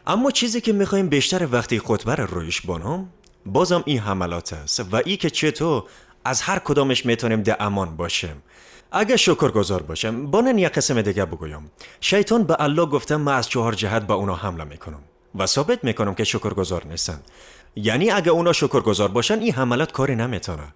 اما چیزی که میخوایم بیشتر وقتی خطبه رو رویش بانم بازم این حملات است و ای که چطور از هر کدامش میتونیم در امان باشیم. اگه شکرگزار باشم بانن یک قسم دیگه بگویم. شیطان به الله گفتم من از 4 جهت به اونا حمله میکنم و ثابت میکنم که شکرگزار نیستن. یعنی اگه اونا شکرگزار باشن این حملات کاری نمیتونه.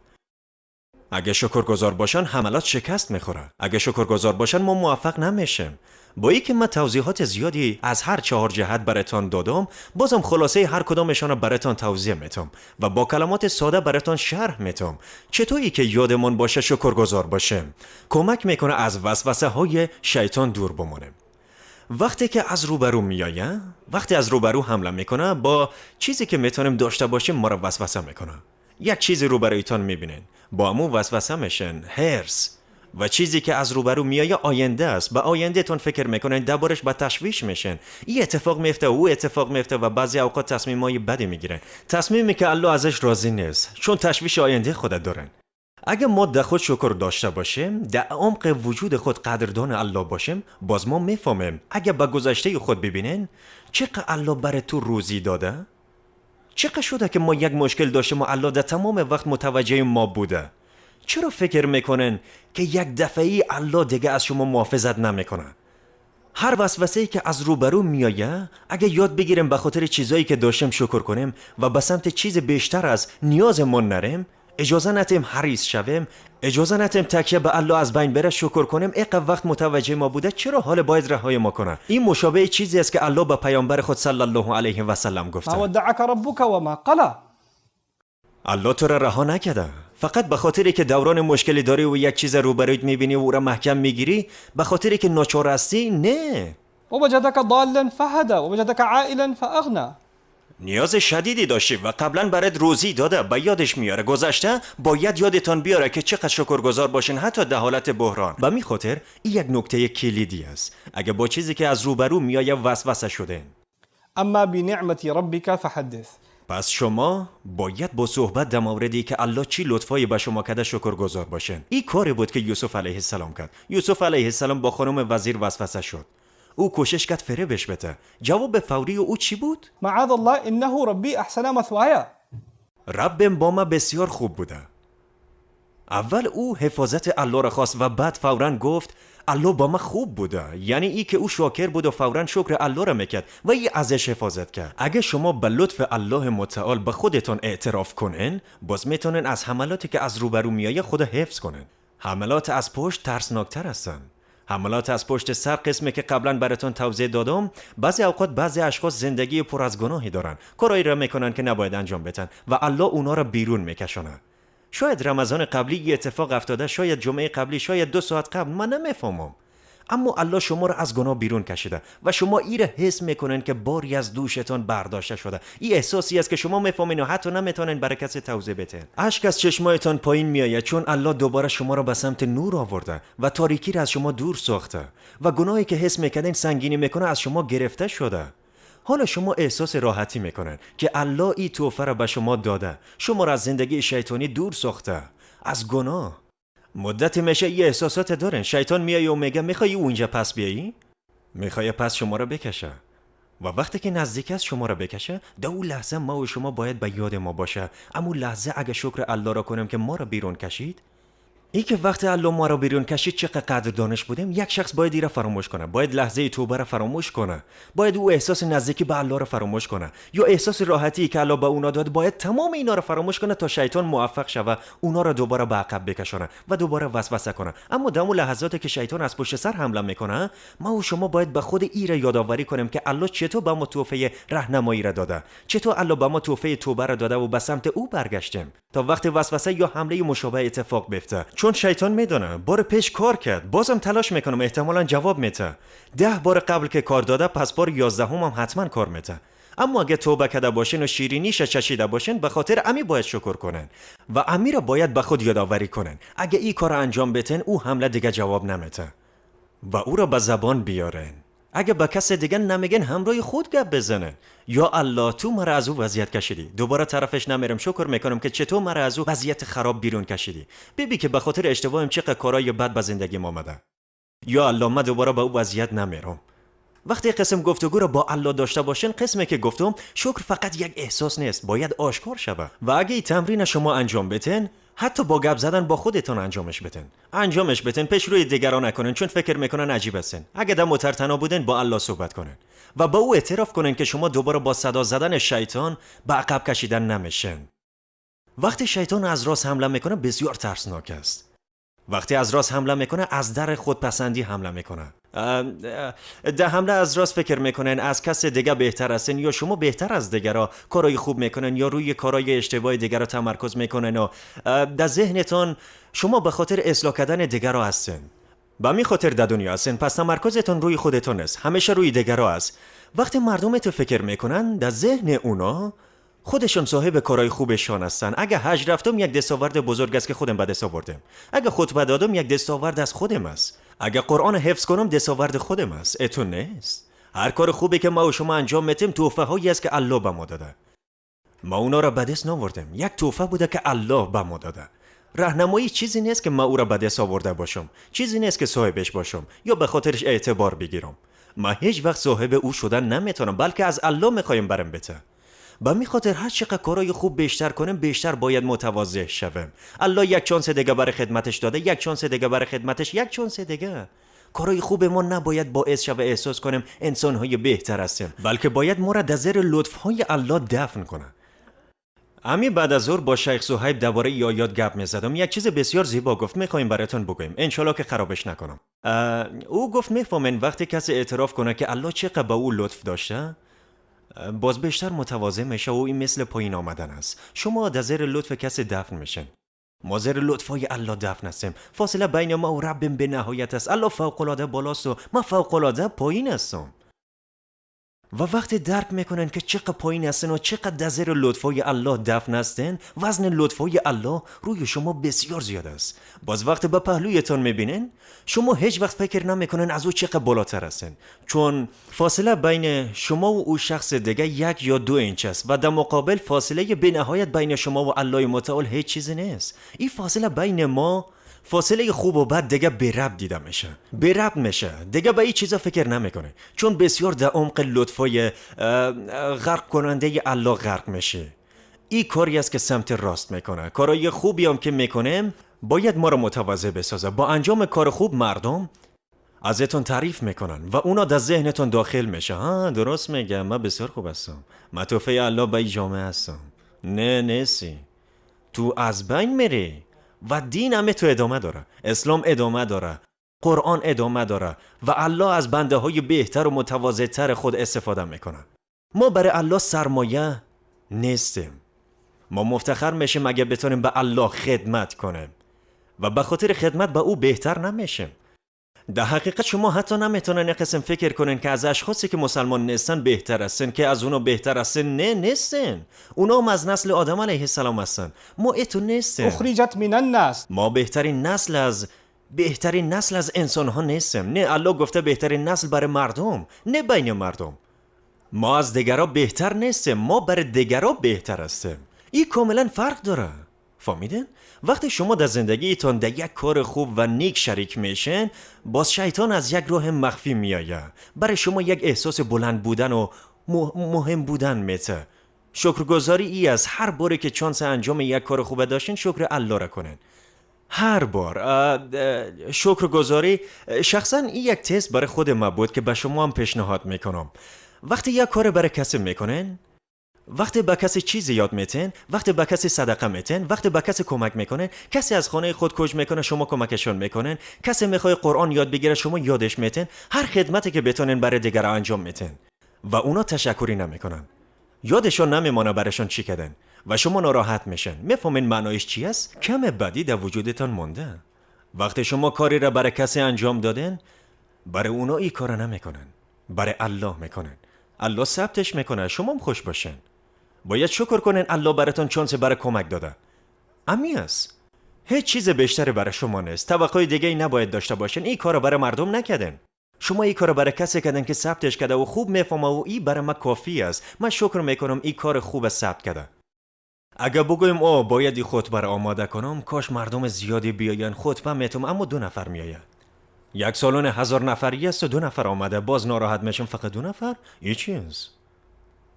اگه شکرگزار باشن حملات شکست میخوره. اگه شکرگزار باشن ما موفق نمیشیم. با اینکه من توضیحات زیادی از هر 4 جهت براتون دادم، بازم خلاصه هر کدامشان رو براتون توضیح میتم و با کلمات ساده براتون شرح میتم. چطوری که یادمون باشه شکرگزار باشیم کمک میکنه از وسوسه های شیطان دور بمونیم. وقتی که از روبرو میایه، وقتی از روبرو حمله میکنه، با چیزی که میتونیم داشته باشیم ما رو وسوسه میکنه. یک چیزی روبرویتان میبینین، با امو وسوسه میشن، هرس. و چیزی که از روبرو میایه آینده است. به آینده تون فکر میکنن، دربارش با تشویش میشن. این اتفاق میفته، او اتفاق میفته و بعضی اوقات تصمیمای بدی میگیرن. تصمیمی که الله ازش راضی نیست، چون تشویش آینده خود دارن. اگه ما در خود شکر داشته باشیم، در عمق وجود خود قدردان الله باشیم، باز ما میفهمیم. اگه به گذشته خود ببینین، چقدر الله برای تو روزی داده؟ چقدر شده که ما یک مشکل داشتیم و الله در تمام وقت متوجه ما بوده؟ چرا فکر میکنن که یک دفعی الله دیگه از شما محافظت نمیکنه؟ هر وسوسه‌ای که از روبرو میایه، اگه یاد بگیریم به خاطر چیزایی که داشتیم شکر کنیم و به سمت چیز بیشتر از نیازمون نریم، اجازه نتیم حریص شویم، اجازه نتیم تکیه به الله از بین بره، شکر کنیم. اینقدر وقت متوجه ما بوده، چرا حال باید رهای ما کنه؟ این مشابه چیزی است که الله به پیامبر خود صلی الله علیه و سلم گفته: ما ودعک ربک و ما قلا. الله تو را رها نکرده. فقط به خاطری که دوران مشکلی داری و یک چیز روبرویت میبینی و او را محکم میگیری، به خاطری که ناچار هستی؟ نه. ووجدک ضالا فهدى ووجدک عائلا فاغنى. نیاز شدیدی داشتی و قبلا برات روزی داده، به یادش میاره. گذشته باید یادتان بیاره که چقدر شکرگزار باشین، حتی در حالت بحران. به می خاطر این یک نکته کلیدی است. اگه با چیزی که از روبرو میایه وسوسه شدین، اما بنعمت ربک فحدث. پس شما باید با صحبت در موردی که الله چی لطفایی به شما کرده شکرگزار باشین. این کاری بود که یوسف علیه السلام کرد. یوسف علیه السلام با خانم وزیر وسوسه شد. او کوشش کرد فریبش بده. جواب فوری او چی بود؟ معاذ الله انه ربی احسن مثوایا. ربم با ما بسیار خوب بوده. اول او حفاظت الله را خواست و بعد فوراً گفت الله با ما خوب بوده. یعنی ای که او شاکر بود و فوراً شکر الله را میکرد و ای ازش حفاظت کرد. اگه شما به لطف الله متعال به خودتون اعتراف کنین، باز میتونین از حملاتی که از روبرو میایه خود حفظ کنین. حملات از پشت ترسناکتر هستن. حملات از پشت سر، قسمی که قبلا براتون توضیح دادم، بعضی اوقات بعضی اشخاص زندگی پر از گناهی دارن، کارایی را میکنن که نباید انجام بدن و الله اونا را بیرون میکشونه. شاید رمضان قبلی یه اتفاق افتاده، شاید جمعه قبلی، شاید 2 ساعت قبل، من نمیفهمم. اما الله شما را از گناه بیرون کشیده و شما ای را حس میکنین که باری از دوشتان برداشته شده. این احساسی است که شما میفهمین و حتی نمیتونین برای کسی توضیح بدین. اشک از چشمایتان پایین میآید چون الله دوباره شما را به سمت نور آورده و تاریکی را از شما دور ساخته و گناهی که حس میکنین سنگینی میکنه از شما گرفته شده. حالا شما احساس راحتی میکنن که الله این تحفه را به شما داده، شما را از زندگی شیطانی دور ساخته، از گناه. مدتی میشه یه احساسات دارن. شیطان میایه و میگه میخوای اونجا پس بیایی؟ میخوای پس شما را بکشه و وقتی که نزدیک است شما را بکشه، در اون لحظه ما و شما باید به یاد ما باشه. اما لحظه اگه شکر الله را کنیم که ما را بیرون کشید، ای که وقتی الله ما را بیرون کشید چقدر قدر دانش بودیم. یک شخص باید این را فراموش کنه، باید لحظه توبه را فراموش کنه، باید او احساس نزدیکی به الله را فراموش کنه، یا احساس راحتی که الله به اونا داد، باید تمام اینا را فراموش کنه تا شیطان موفق شوه اونا را دوباره به عقب بکشونه و دوباره وسوسه کنه. اما در اون لحظاتی که شیطان از پشت سر حمله میکنه، ما و شما باید به خود این را یادآوری کنیم که الله چطور به ما تحفه راهنمایی را داده، چطور الله به ما تحفه توبه را داده و به سمت او برگشتیم تا وقتی وسوسه یا حمله مشابه اتفاق بیفته. چون شیطان میدونه بار پیش کار کرد، بازم تلاش میکنم، احتمالاً جواب میده. 10 بار قبل که کار داده، پس بار 11 هم حتما کار میده. اما اگه توبه کرده باشین و شیرینیش چشیده باشین، به خاطر امی باید شکر کنن و امی را باید به خود یادآوری کنن. اگه این کار انجام بدن، او حمله دیگه جواب نمیده و او را به زبان بیارن. اگه به کس دیگه نمیگن، همراه خود گپ بزنن. یا الله تو مرا از او وضعیت کشیدی، دوباره طرفش نمیرم، شکر میکنم که چطور مرا از او وضعیت خراب بیرون کشیدی. ببین که به خاطر اشتباهم چقدر کارهای بد به زندگیم اومده. یا الله من دوباره به او وضعیت نمیرم وقتی قسم گفتگو را با الله داشته باشین، قسمی که گفتم شکر فقط یک احساس نیست، باید آشکار شود. و اگه این تمرین شما انجام بدین، حتی با گپ زدن با خودتون انجامش بدین، پیش روی دیگران نکنین چون فکر میکنن عجیب هستین. اگه دم تنها بودین، با الله صحبت کنین و با او اعتراف کنین که شما دوباره با صدا زدن شیطان به عقب کشیدن نمیشین. وقتی شیطان از راست حمله میکنه بسیار ترسناک است. وقتی از راست حمله میکنه، از در خودپسندی حمله میکنه. در حمله از راست فکر میکنن از کس دیگه بهتر هستن، یا شما بهتر از دیگرها کارای خوب میکنن یا روی کارای اشتباه دیگرها تمرکز میکنن و در ذهنتون شما به خاطر اصلاح کردن دیگرها هستن. به می خاطر در دنیا هستن، پس تمرکزتون روی خودتون است، همیشه روی دیگرها است. وقتی مردم تو فکر میکنن، در ذهن اونا خودشون صاحب کارهای خوبشان هستن. اگه حج رفتم، یک دستاورد بزرگ است که خودم به دست آوردم. اگه خطبه دادم، یک دستاورد از خودم است. اگه قرآن حفظ کنم، دستاورد خودم است، اتون نیست. هر کار خوبی که ما و شما انجام میدیم تحفه هایی است که الله به ما داده. ما اونا را به دست نآوردیم، یک تحفه بوده که الله به ما داده. راهنمایی چیزی نیست که ما او را به دست آورده باشم، چیزی نیست که صاحبش باشم یا به خاطرش اعتبار بگیرم. ما هیچ وقت صاحب او شدن نمیتونم، بلکه از الله میخوایم برم بته. به می خاطر هر چقدر کارای خوب بیشتر کنیم، بیشتر باید متواضع شویم. الله یک چانس دیگه برای خدمتش داده، یک چانس دیگه برای خدمتش، یک چانس دیگه. کارای خوب ما نباید باعث شوه احساس کنیم انسان‌های بهتر هستیم، بلکه باید ما را در زیر لطف‌های الله دفن کنه. امی بعد از ظهر با شیخ صهیب درباره ای آیات گپ می‌زدم. یک چیز بسیار زیبا گفت، می‌خوایم براتون بگویم، انشالله که خرابش نکنم. او گفت می‌فهمین وقتی کسی اعتراف کنه که الله چقدر به او لطف داشته، باز بیشتر متواضع میشه و این مثل پایین آمدن است. شما در زیر لطف کسی دفن میشن. ما زیر لطفای الله دفن هستیم. فاصله بین ما و ربم به نهایت است. الله فوق‌العاده بالاست و ما فوق‌العاده پایین هستم. و وقتی درک میکنن که چقدر پایین هستن و چقدر در زیر لطفای الله دفن هستن، وزن لطفای الله روی شما بسیار زیاد است. باز وقتی به پهلویتان میبینن، شما هیچ وقت فکر نمیکنن از او چقدر بالاتر هستن، چون فاصله بین شما و او شخص دیگه 1 یا 2 اینچ است و در مقابل فاصله بی‌نهایت بین شما و الله متعال هیچ چیزی نیست. این فاصله بین ما، فاصله خوب و بد دیگه به رب دیده میشه، دیگه به این چیزا فکر نمیکنه، چون بسیار در عمق لطفای غرق کننده الله غرق میشه. این کاری است که سمت راست میکنه. کارای خوبی هم که میکنیم باید ما رو متواضع بسازه. با انجام کار خوب مردم ازتون تعریف میکنن و اونا در ذهنتون داخل میشه. درست میگم، من بسیار خوب هستم، من توفه الله به این جامعه هستم. نه نیستی، تو از بین میری. و دین همه تو ادامه داره، اسلام ادامه داره، قرآن ادامه داره و الله از بنده های بهتر و متواضع تر خود استفاده میکنه. ما برای الله سرمایه نیستیم. ما مفتخر میشیم اگه بتونیم به الله خدمت کنیم و به خاطر خدمت به او بهتر نمیشیم. در حقیقت شما حتی نمیتونن قسم فکر کنن که از اشخاصی که مسلمان نیستن بهتر هستن، که از اونا بهتر هستن. نه، نیستن. اونا هم از نسل آدم علیه السلام هستن. ما اتو نیستن. اخرجت من الناس. ما بهترین نسل از انسان ها نیستیم. نه، الله گفته بهترین نسل برای مردم، نه بین مردم. ما از دیگرها بهتر نیستیم، ما برای دیگرها بهتر هستیم. این کاملا فرق داره. فهمیدن؟ وقتی شما در زندگیتون در یک کار خوب و نیک شریک میشن، باز شیطان از یک راه مخفی میآید، برای شما یک احساس بلند بودن و مهم بودن میته. شکرگزاری ای از هر باری که چانس انجام یک کار خوب داشتین، شکر الله را کنن. هر بار شکرگزاری. شخصا این یک تست برای خود ما بود که به شما هم پیشنهاد میکنم. وقتی یک کار برای کسی میکنن، وقتی به کسی چیزی یاد میتین، وقتی به کسی صدقه میتین، وقتی به کسی کمک میکنن، کسی از خانه خود کوچ میکنه شما کمکشون میکنن، کسی میخواد قرآن یاد بگیره شما یادش میتین، هر خدمتی که بتونن برای دیگر انجام میتین و اونا تشکری نمیکنن، یادشون نمیمونه براشون چی کردن و شما ناراحت میشن. میفهمین معنایش چی است؟ کم بدی در وجودتان مونده. وقتی شما کاری را برای کسی انجام دادن، برای اونا این کارا نمیکنن، برای الله میکنن. الله ثبتش میکنه، شما هم خوش باشین. باید شکر کنین الله براتون چانس برای کمک داده. امی است. هیچ چیز بیشتری برای شما نیست. توقع دیگه ای نباید داشته باشین. این کارو برای مردم نکردن. شما این کارو برای کسی کردن که ثبتش کرده و خوب میفهمه و این برای من کافی است. من شکر میکنم این کار خوب ثبت کرده. اگه بگویم باید این خطبه را آماده کنم، کاش مردم زیادی بیاین. خطبه میتونم اما 2 نفر میآید. یک سالن 1000 نفری است و 2 نفر آمده، باز ناراحت میشم فقط 2 نفر؟ این چیز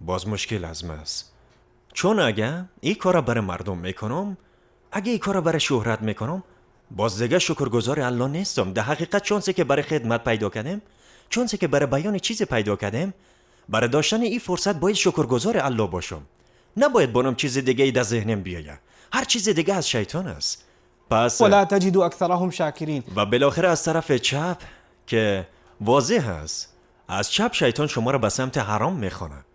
باز مشکل از است. چون اگه این کارا برای مردم میکنم، اگه این کارا برای شهرت میکنم، باز دیگه شکرگزار الله نیستم. در حقیقت چونسه که برای خدمت پیدا کردم، چونسه که برای بیان چیز پیدا کردم، برای داشتن این فرصت باید شکرگزار الله باشم. نباید بانم چیز دیگه ای در ذهنم بیاید. هر چیز دیگه از شیطان است. پس ولا تجد أكثرهم شاكرين. و بالاخره از طرف چپ که واضح است، از چپ شیطان شما را به سمت حرام میخوانه،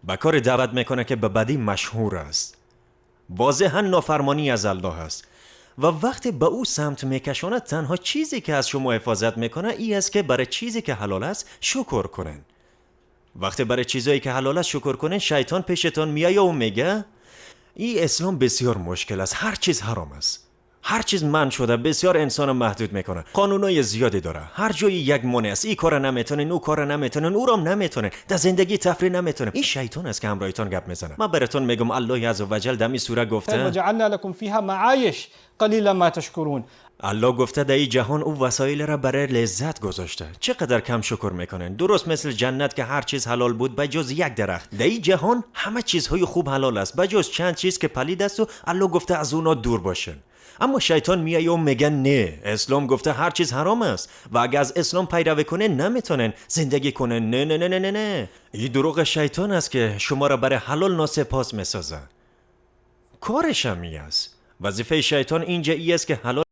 به کار دعوت میکنه که به بدی مشهور است، واضحا نافرمانی از الله است. و وقتی به او سمت میکشونه، تنها چیزی که از شما حفاظت میکنه ای است که برای چیزی که حلال است شکر کنن. وقتی برای چیزایی که حلال است شکر کنن، شیطان پیشتان میایه و میگه این اسلام بسیار مشکل است، هر چیز حرام است، هر چیز منع شده، بسیار انسان محدود میکنه، قانونای زیادی داره، هر جایی یک مانع است، این کارا نمیتونن، اون کارا نمیتونن، او را نمیتونن، در زندگی تفریح نمیتونن. این شیطان است که همراهتان گپ میزنه. من براتون میگم الله عزوجل در این سوره گفته وجعلنا لكم فيها معايش قليلا ما تشكرون. الله گفته در این جهان او وسایل را برای لذت گذاشته، چقدر کم شکر میکنن. درست مثل جنت که هر چیز حلال بود به جز یک درخت، در این جهان همه چیزهای خوب حلال است به جز چند چیز که پلید است و الله گفته از اونا دور باشن. اما شیطان میایه و میگه نه، اسلام گفته هر چیز حرام است و اگه از اسلام پیروی کنه نمیتونن زندگی کنن. نه نه نه نه نه نه، این دروغ شیطان است که شما را برای حلال ناسپاس میسازه. کارش هم است. وظیفه شیطان اینجا ای است که حلال